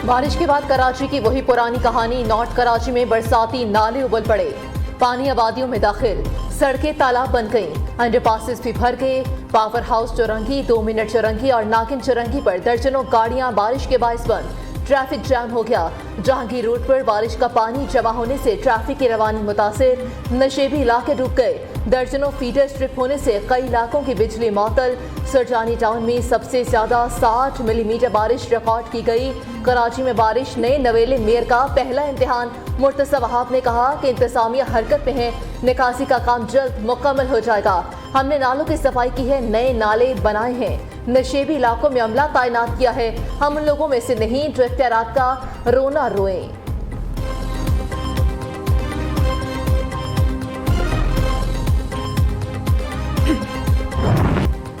बारिश के बाद कराची की वही पुरानी कहानी। नॉर्थ कराची में बरसाती नाले उबल पड़े, पानी आबादियों में दाखिल, सड़कें तालाब बन गईं, अंडरपासेस भी भर गए। पावर हाउस चौरंगी, 2 मिनट चौरंगी और नागिन चौरंगी पर दर्जनों गाड़ियां बारिश के बाइस बंद। ट्रैफिक जैम हो गया। जहांगीर रोड पर बारिश का पानी जमा होने से ट्रैफिक की रवानी मुतासिर, नशेबी इलाके डूब गए। दर्जनों फीडर स्ट्रिप होने से कई इलाकों की बिजली मअतल। सरजानी टाउन में सबसे ज्यादा 60 मिलीमीटर बारिश रिकॉर्ड की गई। कराची में बारिश नए नवेले मेयर का पहला इम्तिहान। मुर्तज़ा वहाब ने कहा कि इंतजामिया हरकत में है, निकासी का काम जल्द मुकम्मल हो जाएगा। हमने नालों की सफाई की है, नए नाले बनाए हैं, नशेबी इलाकों में अमला तैनात किया है। हम उन लोगों में से नहीं जो इख्तियारात का रोना रोएं।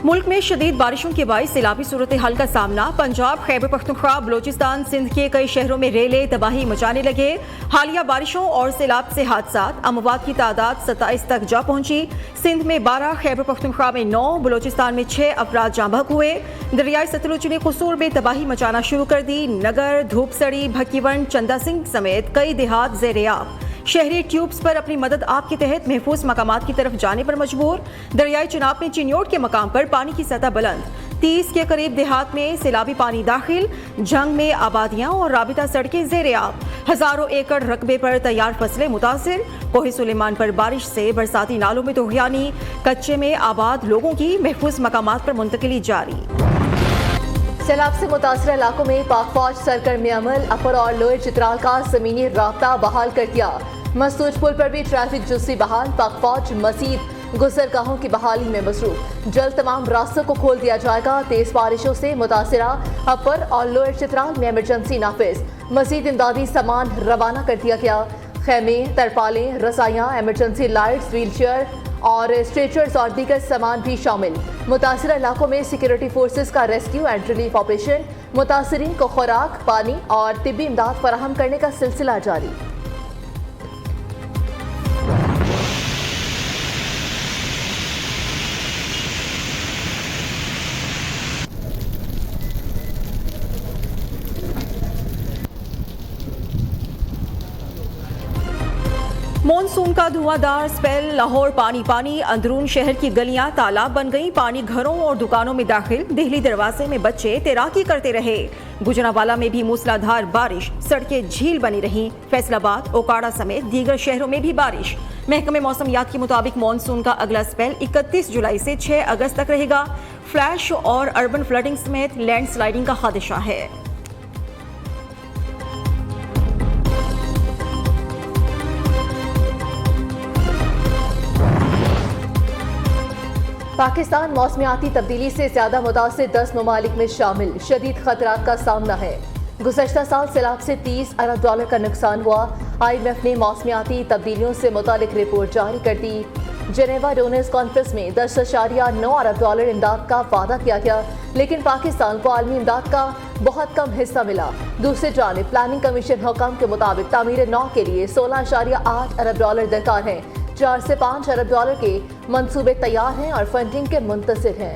मुल्क में शदीद बारिशों के बाइस सैलाबी सूरत हाल का सामना। पंजाब, खैबर पख्तूनख्वा, बलोचिस्तान, सिंध के कई शहरों में रेले तबाही मचाने लगे। हालिया बारिशों और सैलाब से हादसात, अमवात की तादाद 27 तक जा पहुंची। सिंध में 12, खैबर पख्तूनख्वा में 9, बलोचिस्तान में 6 अफराद जाँ बहक हुए। दरियाई सतलुज ने कसूर में तबाही मचाना शुरू कर दी। नगर, धूपसड़ी, भक्कीवन, चंदा सिंह समेत कई देहात ज़ेर-ए-आब। शहरी ट्यूब्स पर अपनी मदद आप के तहत महफूज मकामात की तरफ जाने पर मजबूर। दरियाई चिनाब में चिन्योट के मकाम पर पानी की सतह बुलंद। 30 के करीब देहात में सैलाबी पानी दाखिल। जंग में आबादियां और राबिता सड़कें ज़ेर-ए-आब। हजारों एकड़ रकबे पर तैयार फसलें मुतासिर। कोहे सुलेमान पर बारिश से बरसाती नालों में तुग़यानी। कच्चे में आबाद लोगों की महफूज मकामात पर मुंतकिली जारी। सैलाब से मुतासर इलाकों में पाक फौज सरगर्म अमल। अपर और लोअर चित्राल का ज़मीनी राब्ता बहाल कर दिया। मसूज पुल पर भी ट्रैफिक जुस्सी बहाल। पाक फौज मजीद गुजरगाहों की बहाली में मसरूफ। जल्द तमाम रास्तों को खोल दिया जाएगा। तेज बारिशों से मुतासरा अपर और लोअर चित्राल में इमरजेंसी नाफिज। मजीद इमदादी सामान रवाना कर दिया गया। खेमे, तरपालें, रसाइयाँ, इमरजेंसी लाइट्स, व्हील चेयर और स्ट्रेचर्स और दीगर सामान भी शामिल। मुतासरा इलाकों में सिक्योरिटी फोर्सेज का रेस्क्यू एंड रिलीफ ऑपरेशन। मुतासरीन को खुराक, पानी और तिब्बी इमदाद फराहम करने का सिलसिला जारी। मॉनसून का धुआंधार स्पेल। लाहौर पानी पानी, अंदरून शहर की गलियां तालाब बन गईं। पानी घरों और दुकानों में दाखिल। दिल्ली दरवाजे में बच्चे तैराकी करते रहे। गुजरांवाला में भी मूसलाधार बारिश, सड़कें झील बनी रहीं। फैसलाबाद, ओकाड़ा समेत दीगर शहरों में भी बारिश। महकमे मौसमियात के मुताबिक मॉनसून का अगला स्पेल 31 जुलाई से 6 अगस्त तक रहेगा। फ्लैश और अर्बन फ्लडिंग समेत लैंडस्लाइडिंग का खदशा है। पाकिस्तान मौसमियाती तब्दीली से ज्यादा मुतासिर 10 ममालिक में शामिल। शदीद खतरात का सामना है। गुज़श्ता साल सैलाब से $30 अरब का नुकसान हुआ। IMF ने मौसमियाती तब्दीलियों से मुतालिक रिपोर्ट जारी कर दी। जेनेवा डोनर्स कॉन्फ्रेंस में $10.9 अरब इमदाद का वादा किया गया, लेकिन पाकिस्तान को आलमी इमदाद का बहुत कम हिस्सा मिला। दूसरी जानिब प्लानिंग कमीशन हुकाम के मुताबिक तामीर नौ के लिए $16.8 अरब दरकार हैं। 4 से 5 अरब डॉलर के मंसूबे तैयार हैं और फंडिंग के मुंतज़िर हैं।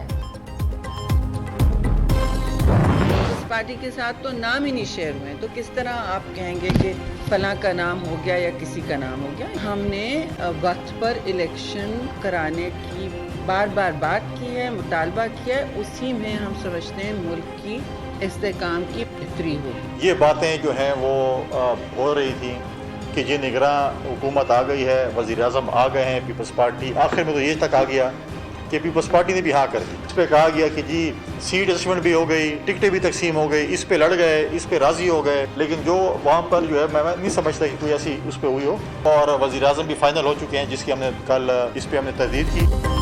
इस पार्टी के साथ तो नाम ही नहीं शेयर हुए, तो किस तरह आप कहेंगे कि फलां का नाम हो गया या किसी का नाम हो गया। हमने वक्त पर इलेक्शन कराने की बार बार बात की है, मुतालबा किया है। उसी में हम समझते हैं मुल्क की इस्तेकाम की बेहतरी होगी। ये बातें जो हैं वो हो रही थी कि ये निगरान हुकूमत आ गई है, वज़ीर आज़म आ गए हैं, पीपल्स पार्टी आखिर में तो ये तक आ गया कि पीपल्स पार्टी ने भी हाँ कर दी। इस पर कहा गया कि जी सीट एडजस्टमेंट भी हो गई, टिकटें भी तकसीम हो गई, इस पे लड़ गए, इस पे राज़ी हो गए, लेकिन जो वहाँ पर जो है मैं नहीं समझता कि कोई ऐसी उस पर हुई हो। और वज़ीर आज़म भी फाइनल हो चुके हैं, जिसकी हमने कल इस पर हमने तरदीद की।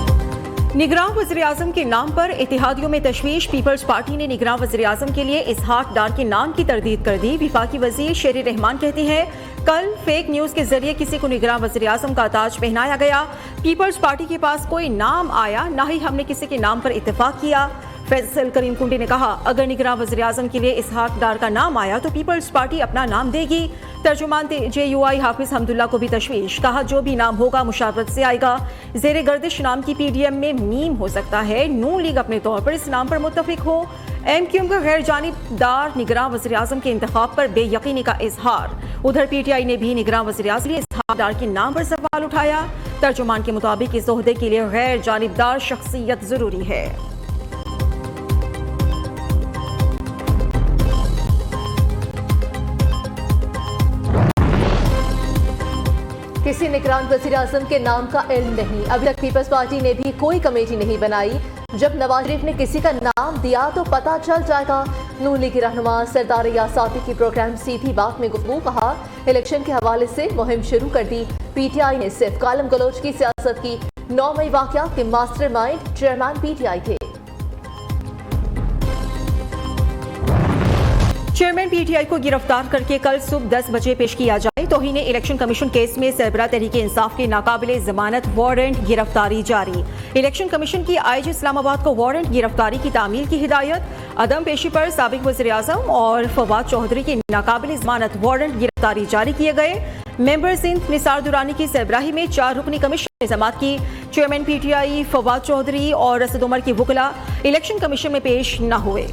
निगरान वज़ीर आज़म के नाम पर इत्तेहादियों में तशवीश। पीपल्स पार्टी ने निगरान वज़ीर आज़म के लिए इसहाक डार के नाम की तरदीद कर दी। विफाकी वज़ीर शेर रहमान कहते हैं, कल फेक न्यूज़ के जरिए किसी को निगरान वज़ीर आज़म का ताज पहनाया गया। पीपल्स पार्टी के पास कोई नाम आया, ना ही हमने किसी के नाम पर इत्तेफाक किया। फैसल करीम कुंडी ने कहा, अगर निगरान वज़ीर-ए-आज़म के लिए इसहाक डार का नाम आया तो पीपल्स पार्टी अपना नाम देगी। तर्जुमान JUI हाफिज हमदुल्ला को भी तशवीश, कहा जो भी नाम होगा मुशावरत से आएगा। ज़ेरे गर्दिश नाम की PDM में मीम हो सकता है, नून लीग अपने तौर पर इस नाम पर मुत्तफिक हो। MQM का गैर जानिबदार निगरान वज़ीर-ए-आज़म के इंतखाब पर बेयकीनी का इजहार। उधर PTI ने भी निगरान वज़ीर-ए-आज़म के लिए इसहाक डार के नाम पर सवाल उठाया। तर्जुमान के मुताबिक इस ओहदे के लिए गैर जानिबदार शख्सियत जरूरी है। किसी निगरान वज़ीर-ए-आज़म के नाम का इल्म नहीं। अभी तक पीपल्स पार्टी ने भी कोई कमेटी नहीं बनाई। जब नवाज शरीफ ने किसी का नाम दिया तो पता चल जाएगा। नून लीग की रहनुमा सरदार यासाती की प्रोग्राम सीधी बात में गुफ्तगू, कहा इलेक्शन के हवाले से मुहिम शुरू कर दी। PTI ने सिर्फ गालम गलोच की सियासत की। 9 मई वाक़या के मास्टरमाइंड चेयरमैन PTI थे। चेयरमैन PTI को गिरफ्तार करके कल सुबह 10 बजे पेश किया जाए। तौहीन इलेक्शन कमीशन केस में सरबराह तहरीक इंसाफ के नाकाबिले जमानत वारंट गिरफ्तारी जारी। इलेक्शन कमीशन की IG इस्लामाबाद को वारंट गिरफ्तारी की तामील की हिदायत। अदम पेशी पर साबिक वज़ीर-ए-आज़म और फवाद चौधरी के नाकाबिले जमानत वारंट गिरफ्तारी जारी किए गए। मेंबर सिंध निसार दुरानी की सरबराही में 4 रुकनी कमीशन ने जमात की। चेयरमैन PTI फवाद चौधरी और असद उमर के वकला इलेक्शन कमीशन में पेश न हुए।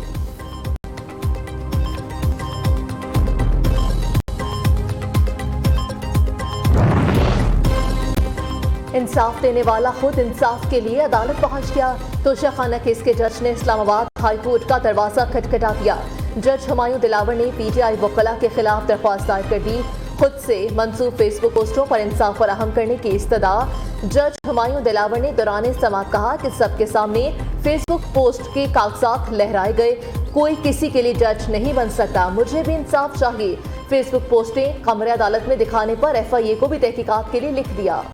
इंसाफ देने वाला खुद इंसाफ के लिए अदालत पहुंच गया। तोशाखाना केस के जज ने इस्लामाबाद हाई कोर्ट का दरवाजा खटखटा दिया। जज हुमायूं दिलावर ने PTI वकला के खिलाफ दरख्वास्त दायर कर दी। खुद से मंसूब फेसबुक पोस्टों पर इंसाफ फराहम करने की इस्तदा। जज हुमायूं दिलावर ने दौरान समाअत कहा कि सबके सामने फेसबुक पोस्ट के कागजात लहराए गए। कोई किसी के लिए जज नहीं बन सकता, मुझे भी इंसाफ चाहिए। फेसबुक पोस्टें कमरे अदालत में दिखाने पर FIA को भी तहकीकात के लिए लिख दिया।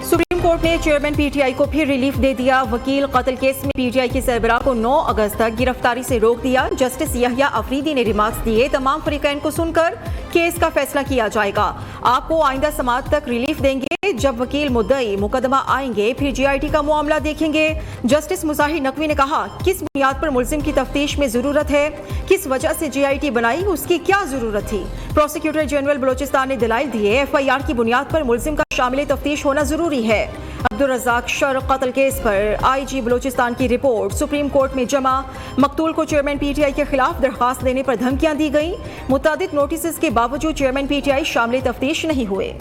सुप्रीम कोर्ट ने चेयरमैन PTI को फिर रिलीफ दे दिया। वकील कत्ल केस में PTI के सरबराह को 9 अगस्त तक गिरफ्तारी से रोक दिया। जस्टिस यहया अफरीदी ने रिमार्क्स दिए, तमाम फरीकैन को सुनकर केस का फैसला किया जाएगा। आपको आइंदा समाअत तक रिलीफ देंगे। जब वकील मुद्दई मुकदमा आएंगे फिर GIT का मामला देखेंगे। जस्टिस मुजाहिर नकवी ने कहा, किस बुनियाद पर मुल्जिम की तफ्तीश में जरूरत है, किस वजह से GIT बनाई, उसकी क्या जरूरत थी। प्रोसिक्यूटर जनरल बलोचिस्तान ने दलाइल दिए, FIR की बुनियाद पर मुल्जिम का शामिल तफ्तीश होना जरूरी है। अब्दुल रज़ाक शर कत्ल केस पर IG बलोचिस्तान की रिपोर्ट सुप्रीम कोर्ट में जमा। मकतूल को चेयरमैन PTI के खिलाफ दरखास्त देने पर धमकियां दी गई। मुतादिद नोटिस के बावजूद चेयरमैन PTI शामिल तफ्तीश नहीं हुए।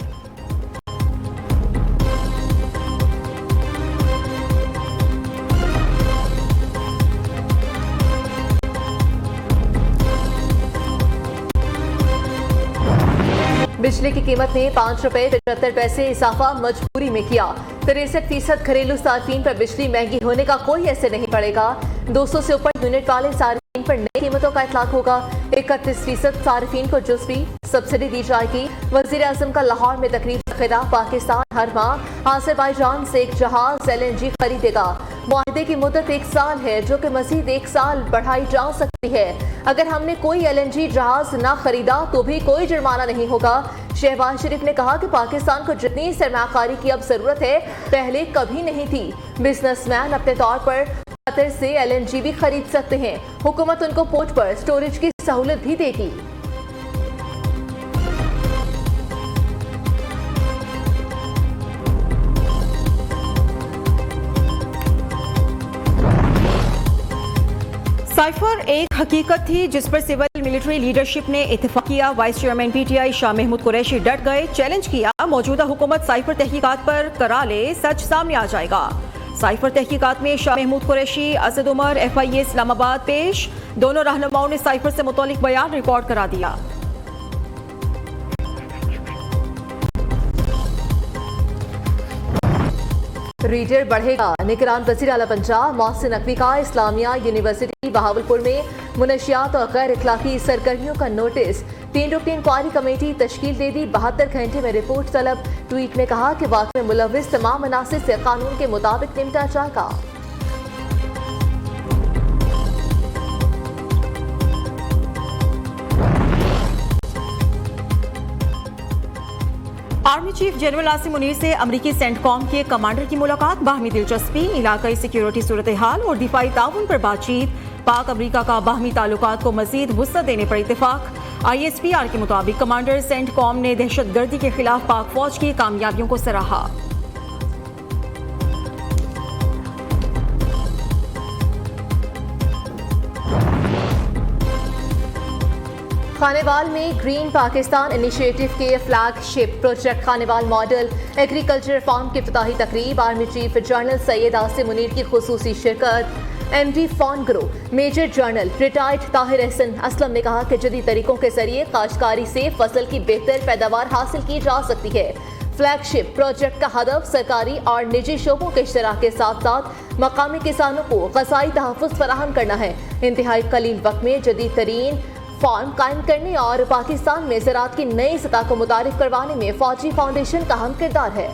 बिजली की कीमत में 5 रुपए 75 पैसे इजाफा मजबूरी में किया। 63% घरेलू सार्फिन पर बिजली महंगी होने का कोई असर नहीं पड़ेगा। 200 से ऊपर यूनिट वाले सार्फिन पर नई कीमतों का इतलाक होगा। 31% सार्फिन को जुज़वी सब्सिडी दी जाएगी। वज़ीर-ए-आज़म का लाहौर में तकरीब से खिताब, पाकिस्तान हर माह आज़रबाईजान से एक जहाज LNG खरीदेगा। मुआहदे की मुद्दत 1 साल है, जो कि मज़ीद 1 साल बढ़ाई जा सकती है। अगर हमने कोई LNG जहाज ना खरीदा तो भी कोई जुर्माना नहीं होगा। शहबाज शरीफ ने कहा कि पाकिस्तान को जितनी सरमायाकारी की अब जरूरत है, पहले कभी नहीं थी। बिजनेसमैन अपने तौर पर कतर से LNG भी खरीद सकते हैं। हुकूमत उनको पोर्ट पर स्टोरेज की सहूलत भी देगी। साइफर एक हकीकत थी जिस पर सिविल मिलिट्री लीडरशिप ने इत्तेफाक किया। Vice chairman PTI Shah Mahmood Qureshi डट गए, चैलेंज किया, मौजूदा हुकूमत साइफर तहकीकात पर करा ले, सच सामने आ जाएगा। साइफर तहकीकात में शाह महमूद कुरैशी, असद उमर, FIA इस्लामाबाद पेश। दोनों रहनुमाओं ने साइफर से मुतालिक बयान रिकॉर्ड करा दिया। रीडर बढ़ेगा। निगरान वज़ीर आला पंजाब मोहसिन नकवी का इस्लामिया यूनिवर्सिटी बहावलपुर में मुनशियात और गैर इखलाकी सरगर्मियों का नोटिस। 3 रुकनी इंक्वायरी कमेटी तश्कील दे दी। 72 घंटे में रिपोर्ट तलब। ट्वीट में कहा कि वाक़ में मुलव्विस तमाम मनासिब से कानून के मुताबिक निपटा जाएगा। Army chief general Asim Munir से अमरीकी सेंटकॉम के कमांडर की मुलाकात, बाहमी दिलचस्पी, इलाकाई सिक्योरिटी सूरत हाल और दिफाई ताउन पर बातचीत। पाक अमरीका का बाहमी ताल्लुकात को मजीद वुसअत देने पर इत्तेफाक। ISPR के मुताबिक कमांडर सेंटकॉम ने दहशतगर्दी के खिलाफ पाक फौज की कामयाबियों को सराहा। खानेवाल में ग्रीन पाकिस्तान इनिशिएटिव के flagship project Khanewal model agriculture farm की इफ्तिताही तकरीब, army chief general Syed Asim Munir की खुसूसी शिरकत। MD फॉर्न ग्रो major general retired Tahir Ahsan Aslam ने कहा कि जदीद तरीकों के जरिए काश्तकारी से फसल की बेहतर पैदावार हासिल की जा सकती है। फ्लैगशिप प्रोजेक्ट का हदफ सरकारी और निजी शोबों के इश्तराक के साथ साथ मकामी किसानों को ग़ज़ाई तहफ़्फ़ुज़ फराहम करना है। इंतहाई कलील वक्त में जदीद तरीन फार्म कायम करने और पाकिस्तान में ज़राअत की नई सतह को मुतारिफ करवाने में फौजी फाउंडेशन का अहम किरदार है।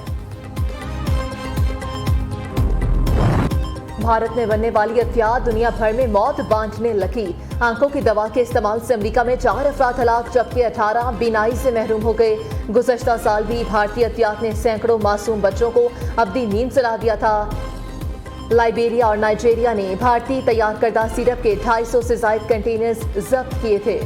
भारत में बनने वाली अतियात दुनिया भर में मौत बांटने लगी। आंखों की दवा के इस्तेमाल से अमरीका में 4 अफराद हलाक जबकि 18 बीनाई से महरूम हो गए। गुज़श्ता साल भी भारतीय अतियात ने सैकड़ों मासूम बच्चों को अबदी नींद सुला दिया था। लाइबेरिया और नाइजीरिया ने भारतीय तैयार करदा सिरप के 250 से ज़ायद कंटेनर्स जब्त किए थे।